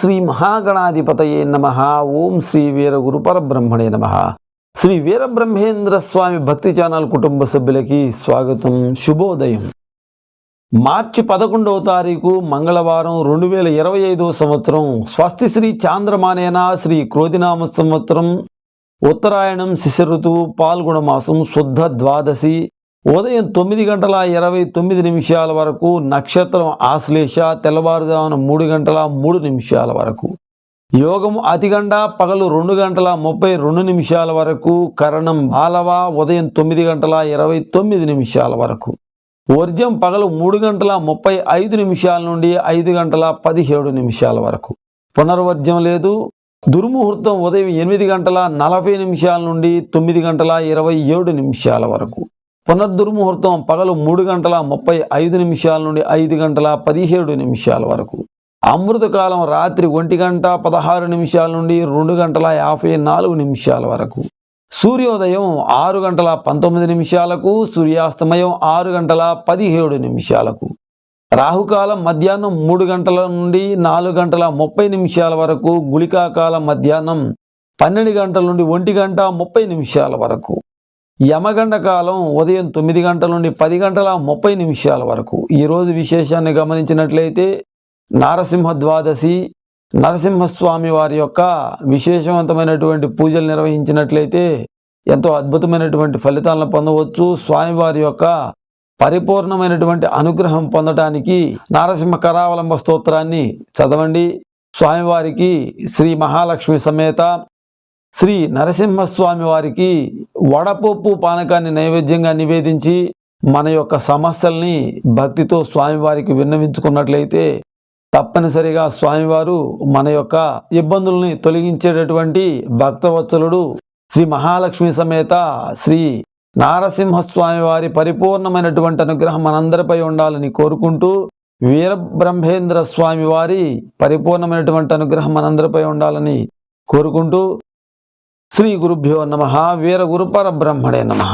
శ్రీ మహాగణాధిపతయే నమః. ఓం శ్రీ వీరగురుపరబ్రహ్మణే నమః. శ్రీ వీరబ్రహ్మేంద్ర స్వామి భక్తి ఛానల్ కుటుంబ సభ్యులకి స్వాగతం. శుభోదయం. మార్చి 11వ తారీఖు మంగళవారం 2025 సంవత్సరం. స్వస్తి శ్రీ చాంద్రమానేన శ్రీ క్రోధినామ సంవత్సరం. ఉత్తరాయణం శిశిర ఋతువు పాల్గొన మాసం శుద్ధ ద్వాదశి. ఉదయం 9:29 వరకు. నక్షత్రం ఆశ్లేష. తెల్లవారుజామున 3:03 వరకు. యోగం అతిగండ పగలు 2:32 వరకు. కరణం బాలవ ఉదయం 9:29 వరకు. వర్జ్యం పగలు 3:35 నుండి 5:17 వరకు. పునర్వర్జ్యం లేదు. దుర్ముహూర్తం ఉదయం 8:40 నుండి 9:27 వరకు. పునర్దుర్ముహూర్తం పగలు 3:35 నుండి 5:17 వరకు. అమృతకాలం రాత్రి 1:16 నుండి 2:54 వరకు. సూర్యోదయం 6:19. సూర్యాస్తమయం 6:17. రాహుకాలం మధ్యాహ్నం 3 గంటల నుండి 4:30 వరకు. గుళికాకాలం మధ్యాహ్నం 12 గంటల నుండి 1:30 వరకు. యమగండ కాలం ఉదయం 9 గంటల నుండి 10:30 వరకు. ఈరోజు విశేషాన్ని గమనించినట్లయితే నారసింహ ద్వాదశి. నరసింహస్వామి వారి యొక్క విశేషవంతమైనటువంటి పూజలు నిర్వహించినట్లయితే ఎంతో అద్భుతమైనటువంటి ఫలితాలను పొందవచ్చు. స్వామివారి యొక్క పరిపూర్ణమైనటువంటి అనుగ్రహం పొందడానికి నారసింహ కరావలంబ స్తోత్రాన్ని చదవండి. స్వామివారికి శ్రీ మహాలక్ష్మి సమేత శ్రీ నరసింహస్వామి వారికి వడపప్పు పానకాన్ని నైవేద్యంగా నివేదించి మన యొక్క సమస్యల్ని భక్తితో స్వామివారికి విన్నవించుకున్నట్లయితే తప్పనిసరిగా స్వామివారు మన యొక్క ఇబ్బందుల్ని తొలగించేటటువంటి భక్తవత్సలుడు. శ్రీ మహాలక్ష్మి సమేత శ్రీ నారసింహస్వామి వారి పరిపూర్ణమైనటువంటి అనుగ్రహం మనందరిపై ఉండాలని కోరుకుంటూ, వీరబ్రహ్మేంద్ర స్వామి వారి పరిపూర్ణమైనటువంటి అనుగ్రహం మనందరిపై ఉండాలని కోరుకుంటూ, శ్రీ గురుభ్యో నమః. వీరగురు పరబ్రహ్మణే నమః.